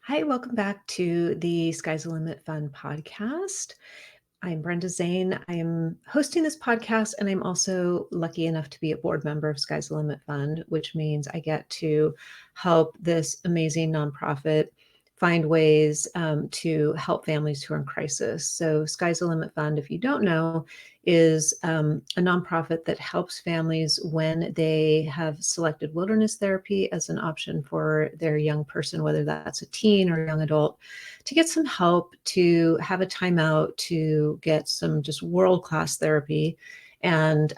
Hi, welcome back to the Sky's the Limit Fund podcast. I'm Brenda Zane. I am hosting this podcast, and I'm also lucky enough to be a board member of Sky's the Limit Fund, which means I get to help this amazing nonprofit find ways to help families who are in crisis. So, Sky's the Limit Fund, if you don't know, is a nonprofit that helps families when they have selected wilderness therapy as an option for their young person, whether that's a teen or a young adult, to get some help, to have a timeout, to get some just world-class therapy. And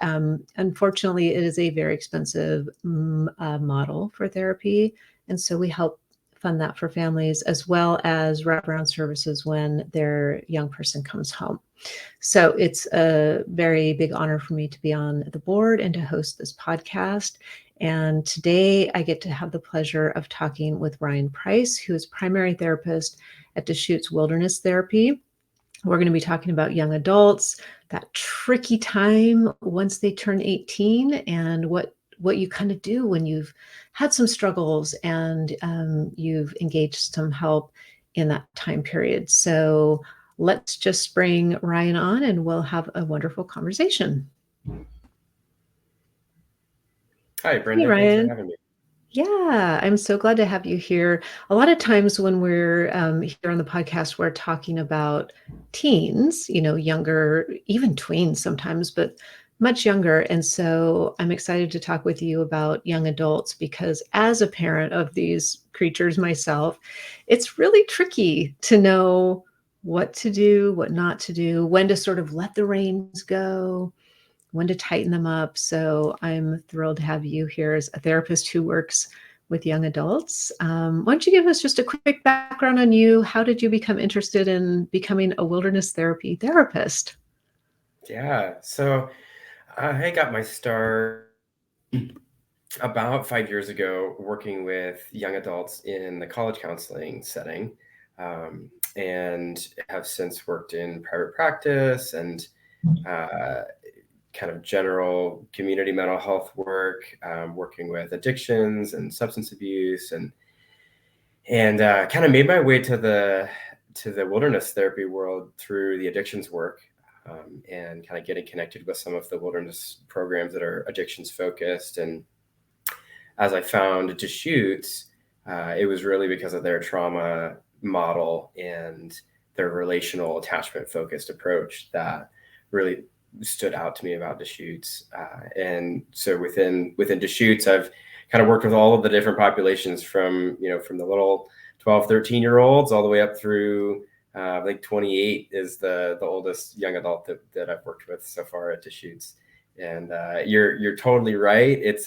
unfortunately, it is a very expensive model for therapy. And so we help fund that for families, as well as wraparound services when their young person comes home. So it's a very big honor for me to be on the board and to host this podcast. And today I get to have the pleasure of talking with Ryan Price, who is primary therapist at Deschutes Wilderness Therapy. We're going to be talking about young adults, that tricky time once they turn 18, and what you kind of do when you've had some struggles and you've engaged some help in that time period. So let's just bring Ryan on and we'll have a wonderful conversation. Hi, Hey, Brenda. Thanks for Ryan. having me. Yeah, I'm so glad to have you here. A lot of times when we're here on the podcast, we're talking about teens, younger, even tweens sometimes, but much younger. And so I'm excited to talk with you about young adults because as a parent of these creatures myself, it's really tricky to know what to do, what not to do, when to sort of let the reins go, when to tighten them up. So I'm thrilled to have you here as a therapist who works with young adults. Why don't you give us just a quick background on you? How did you become interested in becoming a wilderness therapy therapist? Yeah, so I got my start about 5 years ago working with young adults in the college counseling setting, and have since worked in private practice and uh, kind of general community mental health work, working with addictions and substance abuse, and kind of made my way to the wilderness therapy world through the addictions work, and kind of getting connected with some of the wilderness programs that are addictions focused. And as I found Deschutes, it was really because of their trauma model and their relational attachment focused approach that really stood out to me about Deschutes. And so within Deschutes, I've kind of worked with all of the different populations from the little 12, 13-year olds all the way up through I think 28 is the oldest young adult that I've worked with so far at Deschutes. And you're totally right. It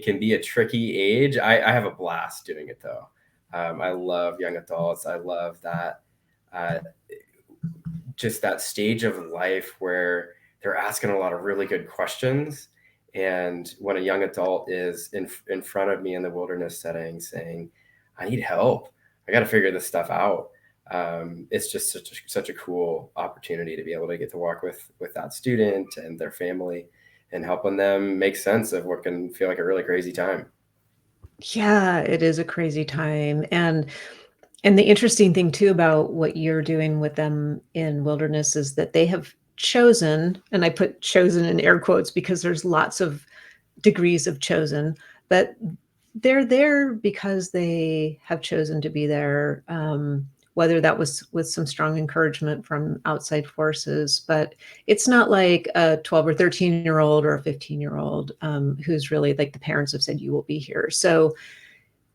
can be a tricky age. I have a blast doing it though. I love young adults. I love that uh, just that stage of life where they're asking a lot of really good questions. And when a young adult is in front of me in the wilderness setting saying, I need help, I got to figure this stuff out. It's just such a cool opportunity to be able to get to walk with that student and their family and helping them make sense of what can feel like a really crazy time. Yeah, it is a crazy time. And the interesting thing too about what you're doing with them in wilderness is that they have chosen, and I put chosen in air quotes because there's lots of degrees of chosen, but they're there because they have chosen to be there, whether that was with some strong encouragement from outside forces. But it's not like a 12 or 13-year-old or a 15-year-old who's really like the parents have said, you will be here. So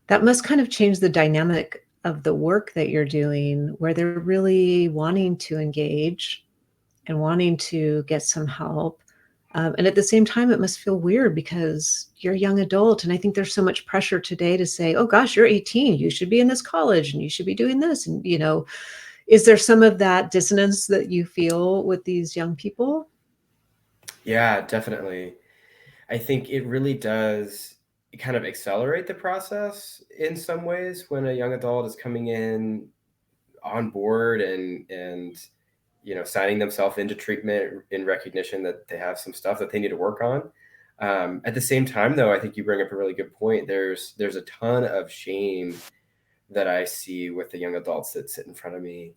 that must kind of change the dynamic of the work that you're doing, where they're really wanting to engage and wanting to get some help. And at the same time, it must feel weird because you're a young adult. And I think there's so much pressure today to say, oh gosh, you're 18, you should be in this college and you should be doing this. And, is there some of that dissonance that you feel with these young people? Yeah, definitely. I think it really does kind of accelerate the process in some ways when a young adult is coming in on board and signing themselves into treatment in recognition that they have some stuff that they need to work on. At the same time, though, I think you bring up a really good point. There's a ton of shame that I see with the young adults that sit in front of me,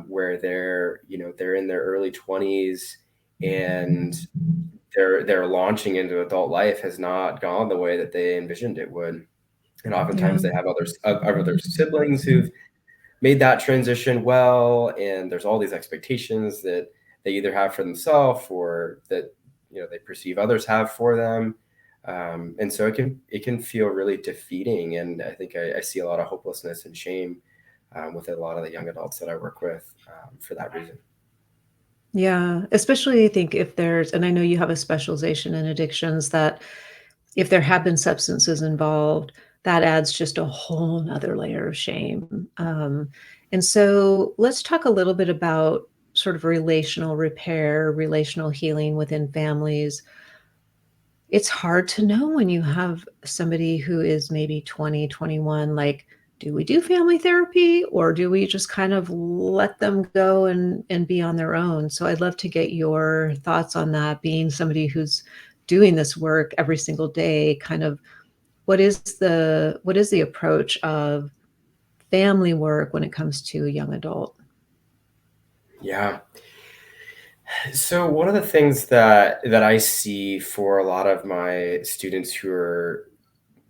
where they're in their early 20s, and their launching into adult life has not gone the way that they envisioned it would. And Yeah. oftentimes they have other siblings who've made that transition well, and there's all these expectations that they either have for themselves or that they perceive others have for them. And so it can feel really defeating, and I think I see a lot of hopelessness and shame with a lot of the young adults that I work with for that reason. Yeah, especially I think if there's and I know you have a specialization in addictions that if there have been substances involved, that adds just a whole 'nother layer of shame. And so let's talk a little bit about sort of relational repair, relational healing within families. It's hard to know when you have somebody who is maybe 20, 21. Like, do we do family therapy or do we just kind of let them go and be on their own? So I'd love to get your thoughts on that, being somebody who's doing this work every single day, kind of what is the approach of family work when it comes to a young adult? Yeah. So one of the things that I see for a lot of my students who are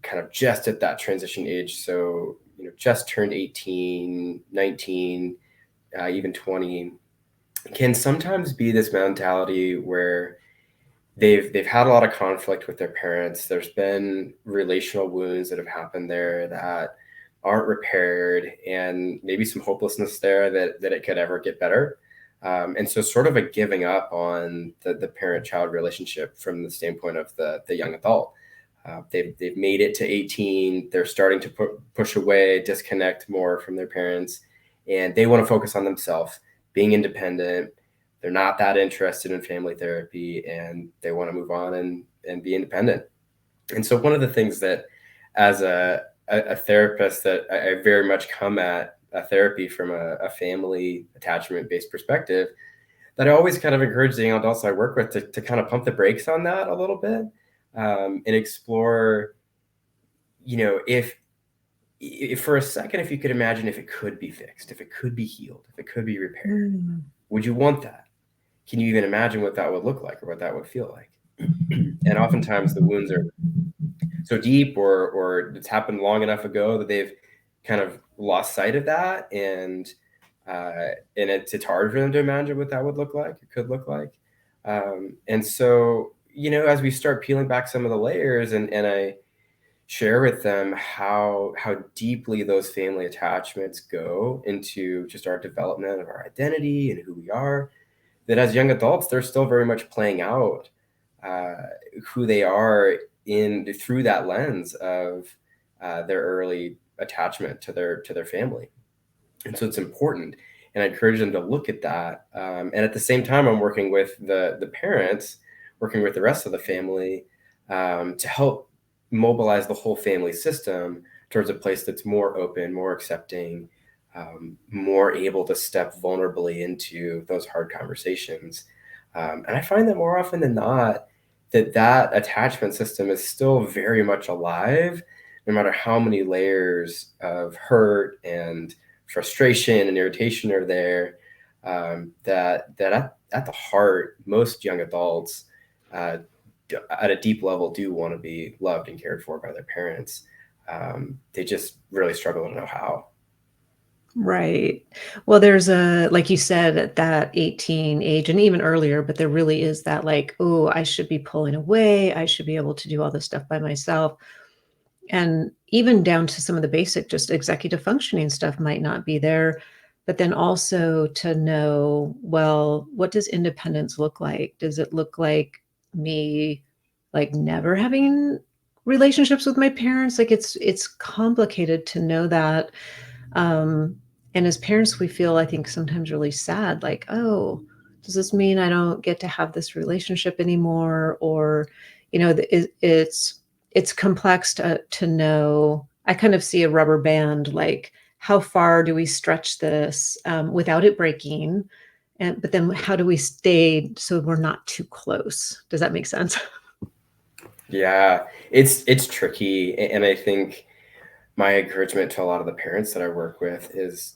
kind of just at that transition age, so just turned 18, 19, even 20, can sometimes be this mentality where they've had a lot of conflict with their parents. There's been relational wounds that have happened there that aren't repaired, and maybe some hopelessness there that it could ever get better. And so, sort of a giving up on the parent-child relationship from the standpoint of the young adult. They've made it to 18. They're starting to push away, disconnect more from their parents, and they want to focus on themselves, being independent. They're not that interested in family therapy, and they want to move on and be independent. And so one of the things that as a therapist that I very much come at therapy from a family attachment based perspective, that I always kind of encourage the young adults I work with to kind of pump the brakes on that a little bit, and explore, if for a second, if you could imagine if it could be fixed, if it could be healed, if it could be repaired, Mm. would you want that? Can you even imagine what that would look like or what that would feel like? And oftentimes the wounds are so deep, or it's happened long enough ago that they've kind of lost sight of that, and it's hard for them to imagine what that would look like, it could look like. And so, as we start peeling back some of the layers, and I share with them how deeply those family attachments go into just our development of our identity and who we are, that as young adults, they're still very much playing out uh, who they are in through that lens of their early attachment to their family. And so it's important, and I encourage them to look at that. And at the same time, I'm working with the parents, working with the rest of the family, to help mobilize the whole family system towards a place that's more open, more accepting, more able to step vulnerably into those hard conversations. And I find that more often than not, that attachment system is still very much alive, no matter how many layers of hurt and frustration and irritation are there. That at the heart, most young adults, uh, at a deep level, do want to be loved and cared for by their parents. They just really struggle to know how. Right. Well, there's a like you said, at that 18 age and even earlier, but there really is that like, "Oh, I should be pulling away. I should be able to do all this stuff by myself." And even down to some of the basic, just executive functioning stuff might not be there. But then also to know, well, what does independence look like? Does it look like me like never having relationships with my parents? Like it's complicated to know that. Um, and as parents, we feel, I think, sometimes really sad, like, oh, does this mean I don't get to have this relationship anymore? Or, it's complex to know. I kind of see a rubber band, like how far do we stretch this without it breaking? And but then how do we stay so we're not too close? Does that make sense? Yeah, it's tricky, and I think my encouragement to a lot of the parents that I work with is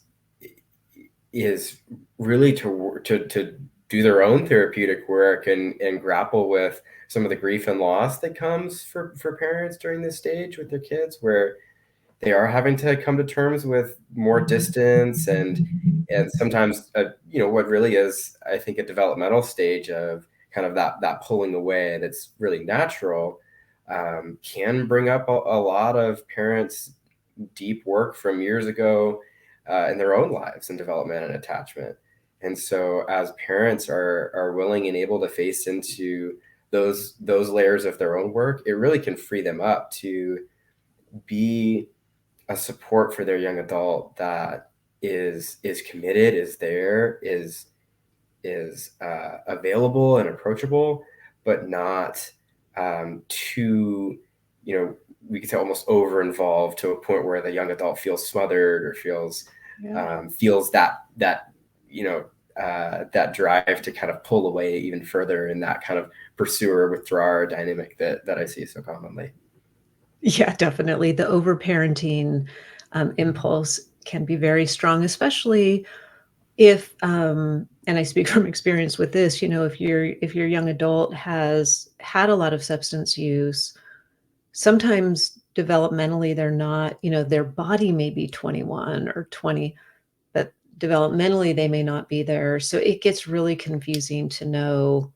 really to do their own therapeutic work and grapple with some of the grief and loss that comes for parents during this stage with their kids, where they are having to come to terms with more distance and sometimes what really is, I think, a developmental stage of kind of that pulling away that's really natural, can bring up a lot of parents deep work from years ago in their own lives and development and attachment. And so as parents are willing and able to face into those layers of their own work, it really can free them up to be a support for their young adult that is committed, is there, is available and approachable, but not too, we could say almost over involved to a point where the young adult feels smothered or Yeah. feels that that drive to kind of pull away even further in that kind of pursuer withdrawer dynamic that I see so commonly. Yeah, definitely. The overparenting impulse can be very strong, especially if, and I speak from experience with this, if your young adult has had a lot of substance use, sometimes developmentally they're not, their body may be 21 or 20, but developmentally they may not be there. So it gets really confusing to know,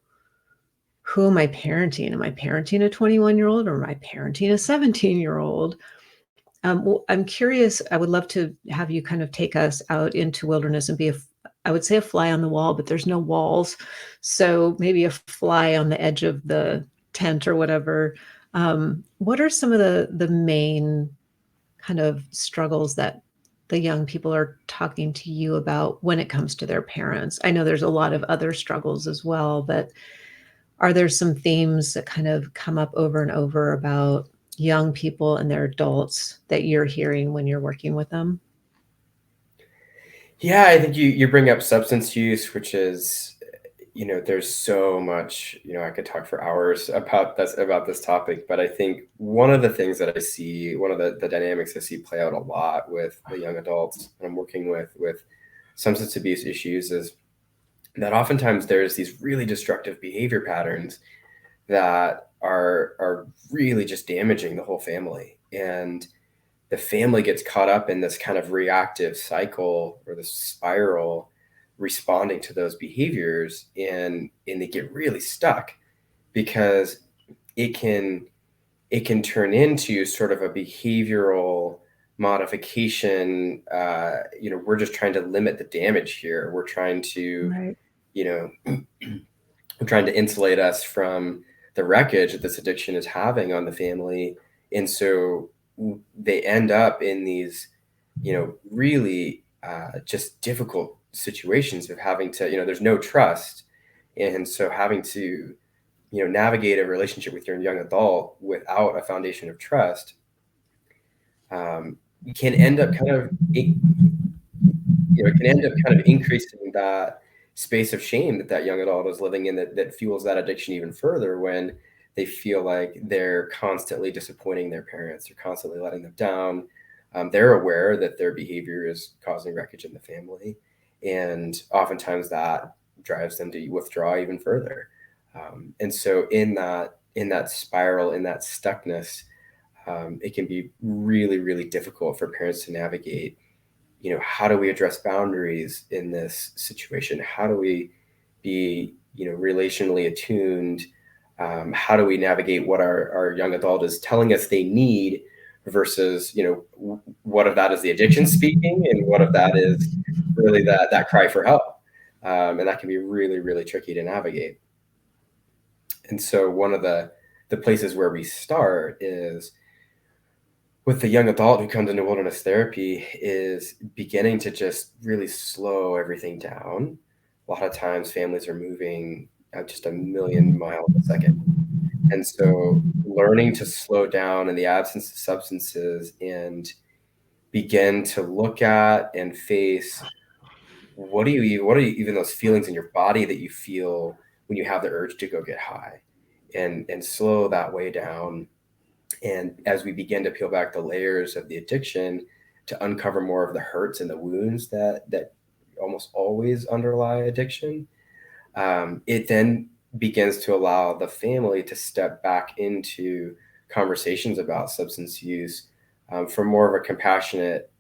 who am I parenting? Am I parenting a 21-year-old or am I parenting a 17-year-old? Well, I'm curious. I would love to have you kind of take us out into wilderness and be I would say a fly on the wall, but there's no walls. So maybe a fly on the edge of the tent or whatever. What are some of the main kind of struggles that the young people are talking to you about when it comes to their parents? I know there's a lot of other struggles as well, but are there some themes that kind of come up over and over about young people and their adults that you're hearing when you're working with them? Yeah, I think you bring up substance use, which is, there's so much, I could talk for hours about this topic, but I think one of the things that I see, one of the dynamics I see play out a lot with the young adults that I'm working with substance abuse issues is that oftentimes there's these really destructive behavior patterns that are really just damaging the whole family. And the family gets caught up in this kind of reactive cycle or this spiral responding to those behaviors, and they get really stuck because it can it can turn into sort of a behavioral modification. We're just trying to limit the damage here. We're trying to, Right. you know we're trying to insulate us from the wreckage that this addiction is having on the family. And so they end up in these, really just difficult situations of having to, there's no trust. And so having to, navigate a relationship with your young adult without a foundation of trust, can end up kind of it can end up kind of increasing that space of shame that young adult is living in, that fuels that addiction even further when they feel like they're constantly disappointing their parents, they're constantly letting them down. They're aware that their behavior is causing wreckage in the family, and oftentimes that drives them to withdraw even further. And so in that spiral, in that stuckness, it can be really, really difficult for parents to navigate. How do we address boundaries in this situation? How do we be, relationally attuned? How do we navigate what our young adult is telling us they need versus, what of that is the addiction speaking, and what of that is really that cry for help? And that can be really, really tricky to navigate. And so one of the places where we start is with the young adult who comes into wilderness therapy, is beginning to just really slow everything down. A lot of times families are moving at just a million miles a second. And so learning to slow down in the absence of substances and begin to look at and face, what are you even those feelings in your body that you feel when you have the urge to go get high, and slow that way down, And as we begin to peel back the layers of the addiction to uncover more of the hurts and the wounds that almost always underlie addiction, it then begins to allow the family to step back into conversations about substance use from more of a compassionate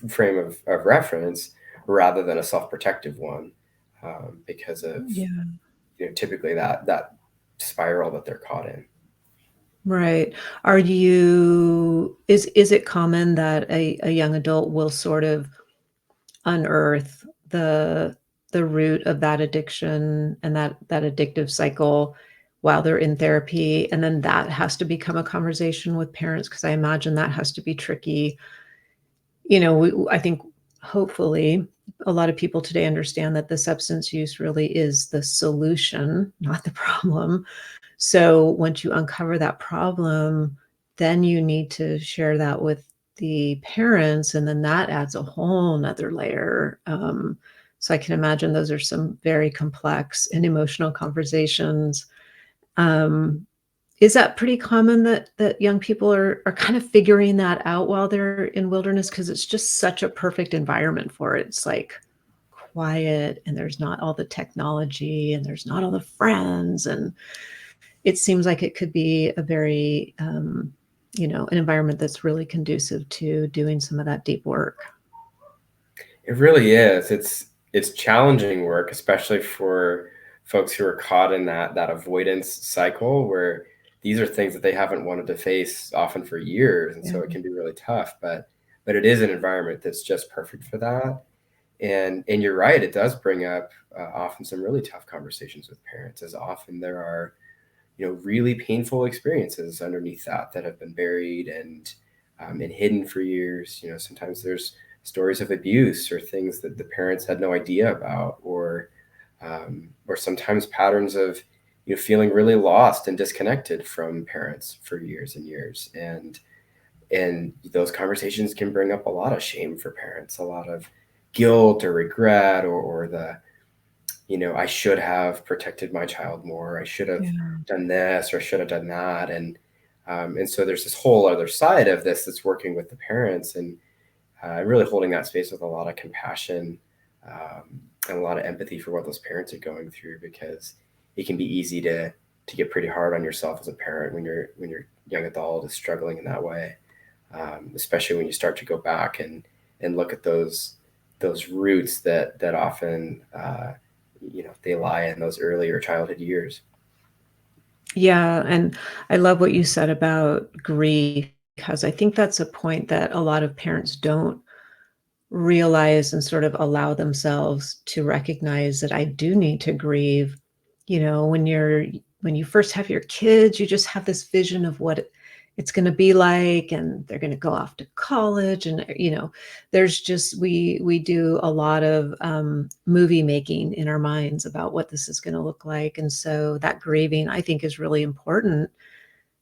frame of reference rather than a self-protective one, because of Yeah. typically that spiral that they're caught in. Right. Is it common that a young adult will sort of unearth the root of that addiction and that addictive cycle while they're in therapy, and then that has to become a conversation with parents? Because I imagine that has to be tricky. I think hopefully a lot of people today understand that the substance use really is the solution, not the problem. So once you uncover that problem, then you need to share that with the parents, and then that adds a whole nother layer. So I can imagine those are some very complex and emotional conversations. Um, is that pretty common that young people are kind of figuring that out while they're in wilderness? Because it's just such a perfect environment for it. It's like quiet, and there's not all the technology, and there's not all the friends, and it seems like it could be a very, an environment that's really conducive to doing some of that deep work. It really is. It's challenging work, especially for folks who are caught in that avoidance cycle where these are things that they haven't wanted to face often for years, and Yeah. so it can be really tough. But it is an environment that's just perfect for that. And you're right, it does bring up often some really tough conversations with parents, as often there are really painful experiences underneath that have been buried and hidden for years. Sometimes there's stories of abuse or things that the parents had no idea about, or sometimes patterns of feeling really lost and disconnected from parents for years and years. And those conversations can bring up a lot of shame for parents, a lot of guilt or regret, or the I should have protected my child more. I should have Yeah. done this, or I should have done that. And so there's this whole other side of this that's working with the parents, and really holding that space with a lot of compassion, and a lot of empathy for what those parents are going through, because it can be easy to get pretty hard on yourself as a parent when your young adult is struggling in that way, especially when you start to go back and look at those roots that often they lie in those earlier childhood years. Yeah, and I love what you said about grief, because I think that's a point that a lot of parents don't realize and sort of allow themselves to recognize that I do need to grieve. When you first have your kids, you just have this vision of what it's going to be like, and they're going to go off to college, and there's just we do a lot of movie making in our minds about what this is going to look like. And so that grieving, I think, is really important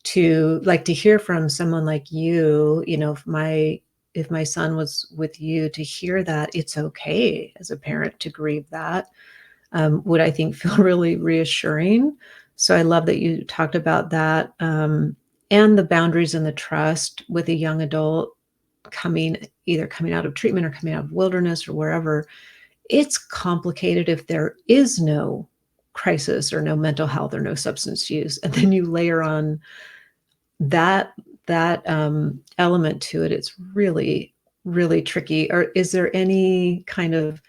to like to hear from someone like you. If my son was with you, to hear that it's okay as a parent to grieve that, would, I think, feel really reassuring. So I love that you talked about that, and the boundaries and the trust with a young adult either coming out of treatment or coming out of wilderness or wherever. It's complicated if there is no crisis or no mental health or no substance use, and then you layer on that element to it. It's really, really tricky. Or is there any kind of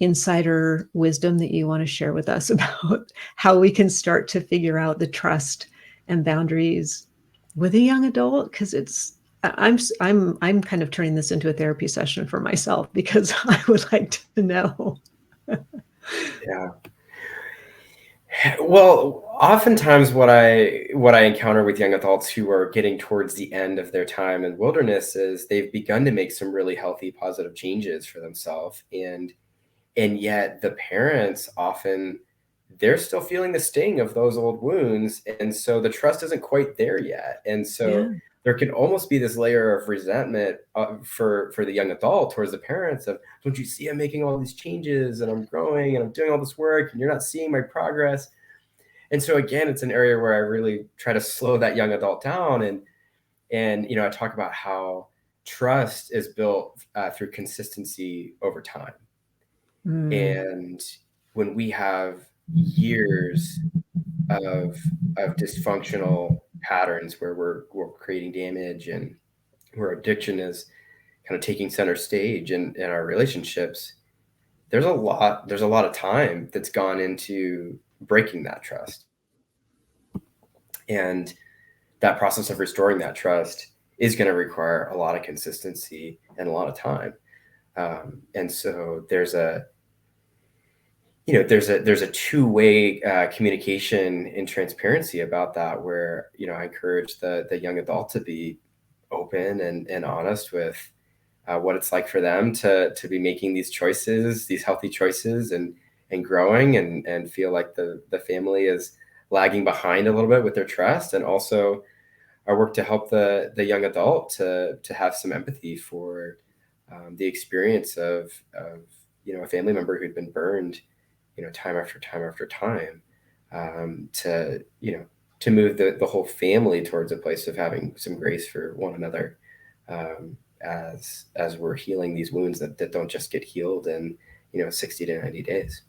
insider wisdom that you want to share with us about how we can start to figure out the trust and boundaries with a young adult? Because I'm kind of turning this into a therapy session for myself, because I would like to know. Yeah. Well, oftentimes what I encounter with young adults who are getting towards the end of their time in wilderness is they've begun to make some really healthy, positive changes for themselves, and yet the parents often, they're still feeling the sting of those old wounds, and so the trust isn't quite there yet. And so Yeah. there can almost be this layer of resentment for the young adult towards the parents of, don't you see I'm making all these changes and I'm growing and I'm doing all this work and you're not seeing my progress? And so again, it's an area where I really try to slow that young adult down, and I talk about how trust is built through consistency over time. Mm. And when we have years of dysfunctional patterns where we're creating damage, and where addiction is kind of taking center stage in our relationships, there's a lot of time that's gone into breaking that trust. And that process of restoring that trust is going to require a lot of consistency and a lot of time. And so there's a two-way communication and transparency about that, where I encourage the young adult to be open and honest with what it's like for them to be making these choices, these healthy choices, and growing, and feel like the family is lagging behind a little bit with their trust. And also I work to help the young adult to have some empathy for the experience of a family member who'd been burned, time after time after time, to to move the whole family towards a place of having some grace for one another, as we're healing these wounds that don't just get healed in 60 to 90 days.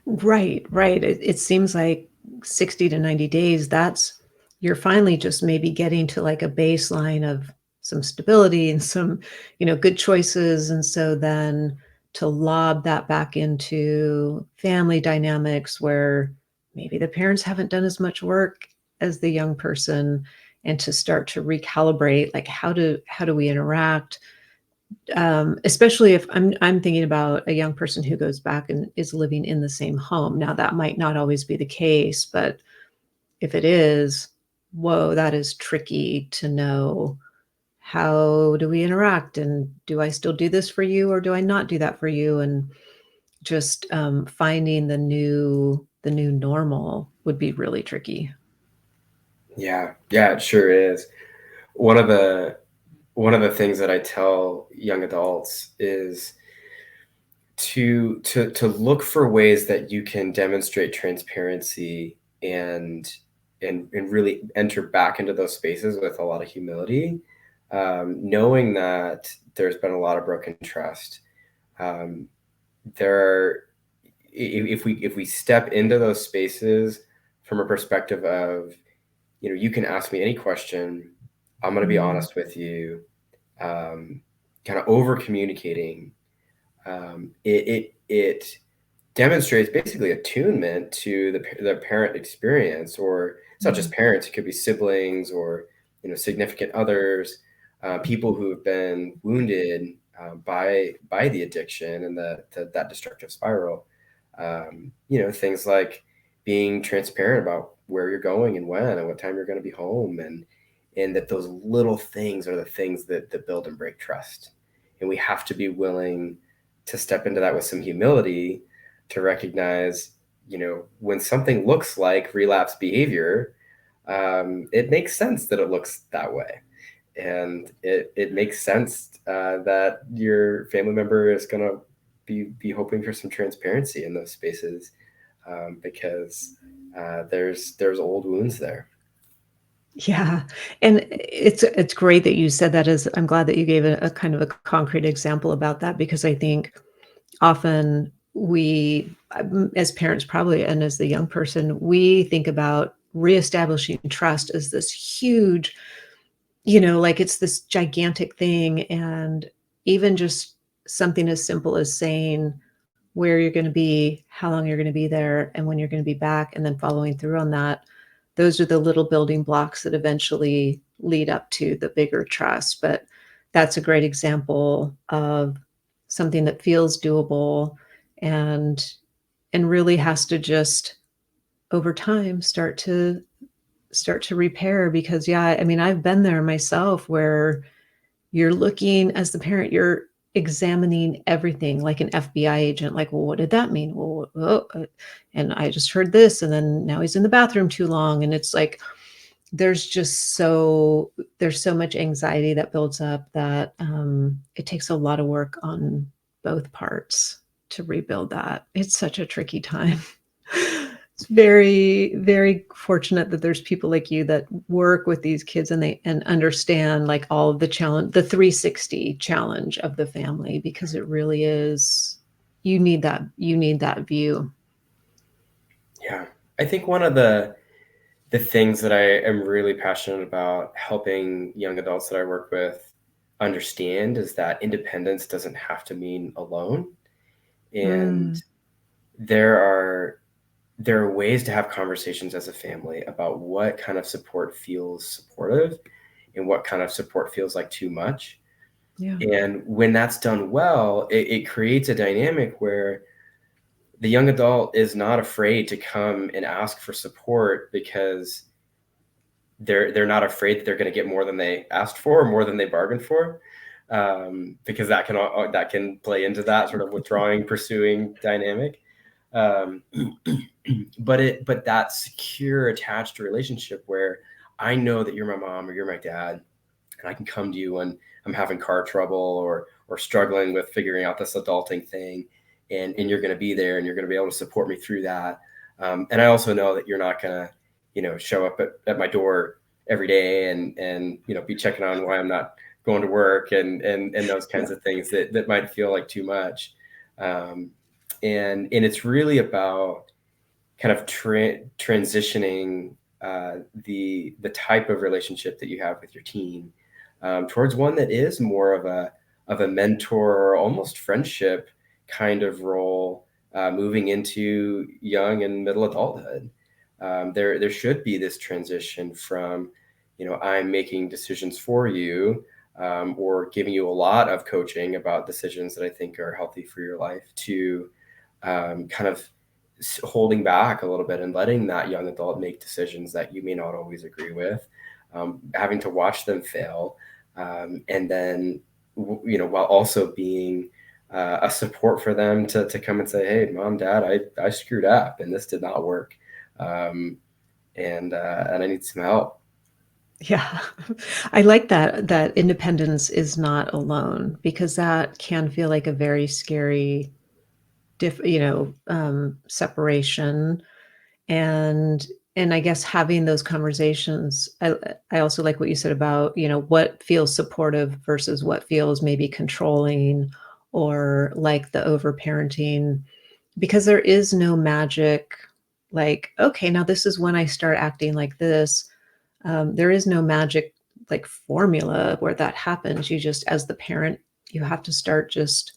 Right, right. It seems like 60 to 90 days, that's you're finally just maybe getting to like a baseline of some stability and some, good choices. And so then to lob that back into family dynamics where maybe the parents haven't done as much work as the young person, and to start to recalibrate, like how do we interact, especially if I'm thinking about a young person who goes back and is living in the same home. Now, that might not always be the case, but if it is, whoa, that is tricky to know. How do we interact? And do I still do this for you, or do I not do that for you? And just finding the new normal would be really tricky. Yeah, it sure is. One of the things that I tell young adults is to look for ways that you can demonstrate transparency, and really enter back into those spaces with a lot of humility, knowing that there's been a lot of broken trust. Um, there are, if we step into those spaces from a perspective of, you can ask me any question, I'm going to be Mm, honest with you, um, kind of over communicating, it demonstrates basically attunement to the parent experience. Or it's not just mm, parents; it could be siblings, or significant others, people who have been wounded by the addiction and that destructive spiral. Things like being transparent about where you're going and when and what time you're going to be home, and that those little things are the things that build and break trust. And we have to be willing to step into that with some humility, to recognize, when something looks like relapse behavior, it makes sense that it looks that way. And it makes sense that your family member is going to be hoping for some transparency in those spaces, because there's old wounds there. yeah, and it's great that you said that. As I'm glad that you gave a kind of a concrete example about that, because I think often we, as parents probably, and as the young person, we think about reestablishing trust as this huge, like it's this gigantic thing. And even just something as simple as saying where you're going to be, how long you're going to be there, and when you're going to be back, and then following through on that. Those are the little building blocks that eventually lead up to the bigger trust. But that's a great example of something that feels doable, and really has to just over time start to repair. Because yeah, I mean, I've been there myself where you're looking as the parent, you're examining everything like an FBI agent, like, well, what did that mean? Well, and I just heard this, and then now he's in the bathroom too long. And it's like, there's so much anxiety that builds up that it takes a lot of work on both parts to rebuild that. It's such a tricky time. It's very, very fortunate that there's people like you that work with these kids and they and understand like all of the challenge, the 360 challenge of the family, because it really is, you need that view. Yeah. I think one of the things that I am really passionate about helping young adults that I work with understand is that independence doesn't have to mean alone. And Mm, there are there are ways to have conversations as a family about what kind of support feels supportive and what kind of support feels like too much. yeah. And when that's done well, it creates a dynamic where the young adult is not afraid to come and ask for support because they're not afraid that they're going to get more than they asked for or more than they bargained for, because that can play into that sort of withdrawing pursuing dynamic. um, but that secure attached relationship where I know that you're my mom or you're my dad, and I can come to you when I'm having car trouble or struggling with figuring out this adulting thing, and you're going to be there and you're going to be able to support me through that. And I also know that you're not going to, show up at my door every day and be checking on why I'm not going to work and those Yeah. kinds of things that might feel like too much. Um, and it's really about kind of transitioning the type of relationship that you have with your teen, towards one that is more of a mentor or almost friendship kind of role, moving into young and middle adulthood. There should be this transition from, I'm making decisions for you, or giving you a lot of coaching about decisions that I think are healthy for your life, to kind of holding back a little bit and letting that young adult make decisions that you may not always agree with, having to watch them fail, and then while also being a support for them to come and say, hey, mom, dad, I screwed up and this did not work, um, and I need some help. Yeah. I like that independence is not alone, because that can feel like a very scary separation. And I guess having those conversations, I also like what you said about, what feels supportive versus what feels maybe controlling or like the overparenting, because there is no magic, like, okay, now this is when I start acting like this. There is no magic like formula where that happens. You just, as the parent, you have to start just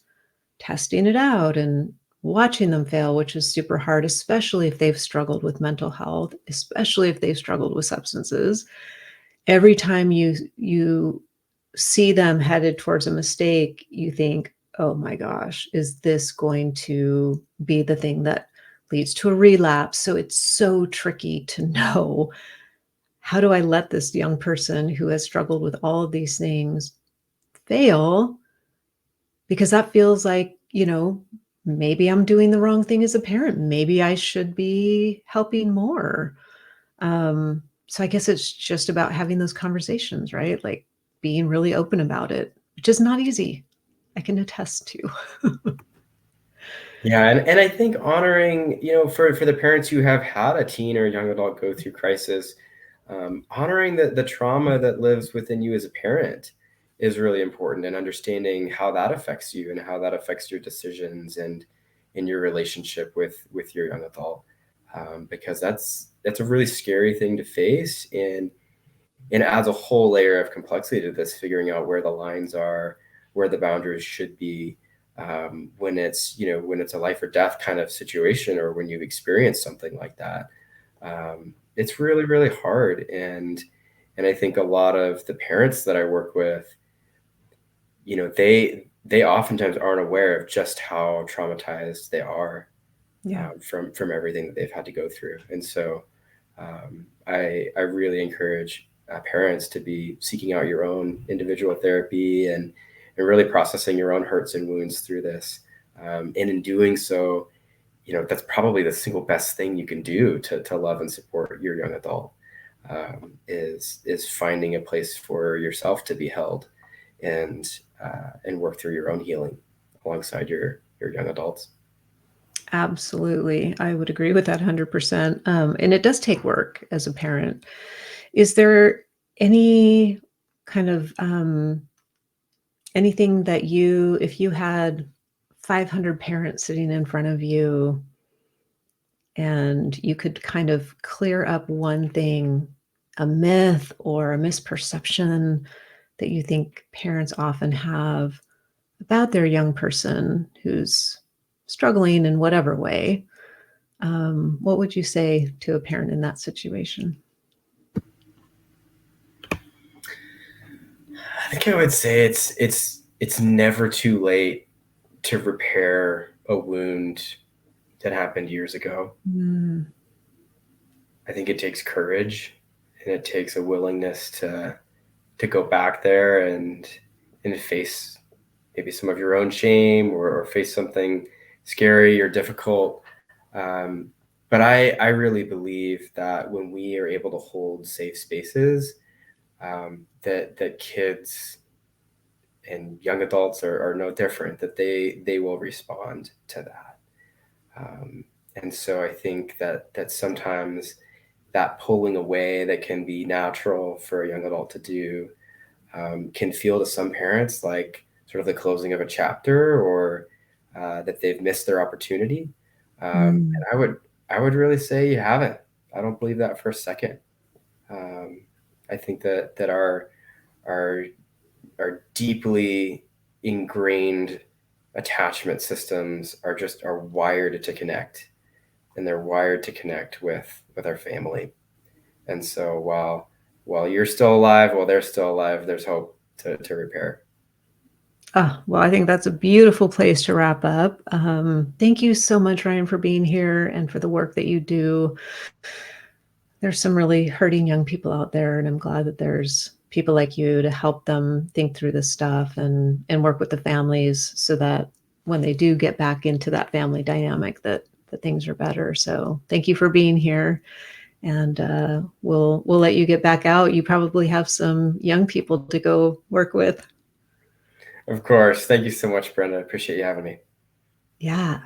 testing it out and watching them fail, which is super hard, especially if they've struggled with mental health, especially if they've struggled with substances. Every time you see them headed towards a mistake, you think, "Oh my gosh, is this going to be the thing that leads to a relapse?" So it's so tricky to know, how do I let this young person who has struggled with all of these things fail? Because that feels like, maybe I'm doing the wrong thing as a parent. Maybe I should be helping more. So I guess it's just about having those conversations, right? Like being really open about it, which is not easy. I can attest to. Yeah, and I think honoring, for the parents who have had a teen or young adult go through crisis, honoring the trauma that lives within you as a parent is really important, and understanding how that affects you and how that affects your decisions and in your relationship with your young adult, because that's a really scary thing to face, and adds a whole layer of complexity to this, figuring out where the lines are, where the boundaries should be, when it's a life or death kind of situation, or when you've experienced something like that. It's really, really hard, and I think a lot of the parents that I work with, they oftentimes aren't aware of just how traumatized they are, Yeah. from everything that they've had to go through. And so, I really encourage parents to be seeking out your own individual therapy, and really processing your own hurts and wounds through this. And in doing so, that's probably the single best thing you can do to love and support your young adult, is finding a place for yourself to be held, and work through your own healing alongside your young adults. Absolutely. I would agree with that 100%. And it does take work as a parent. Is there any kind of anything that if you had 500 parents sitting in front of you and you could kind of clear up one thing, a myth or a misperception that you think parents often have about their young person who's struggling in whatever way, what would you say to a parent in that situation? I think I would say it's never too late to repair a wound that happened years ago. Mm, I think it takes courage and it takes a willingness to go back there and face maybe some of your own shame or face something scary or difficult. Um, but I really believe that when we are able to hold safe spaces, that kids and young adults are no different. That they will respond to that. Um, and so I think that sometimes that pulling away that can be natural for a young adult to do can feel to some parents like sort of the closing of a chapter or that they've missed their opportunity. And mm. I would really say you haven't. I don't believe that for a second. Um, I think that our our deeply ingrained attachment systems are wired to connect, and they're wired to connect with our family. And so while you're still alive, while they're still alive, there's hope to repair. Oh, well, I think that's a beautiful place to wrap up. Thank you so much, Ryan, for being here and for the work that you do. There's some really hurting young people out there, and I'm glad that there's people like you to help them think through this stuff and work with the families so that when they do get back into that family dynamic that things are better. So thank you for being here, and we'll let you get back out. You probably have some young people to go work with. Of course. Thank you so much, Brenda. I appreciate you having me. Yeah.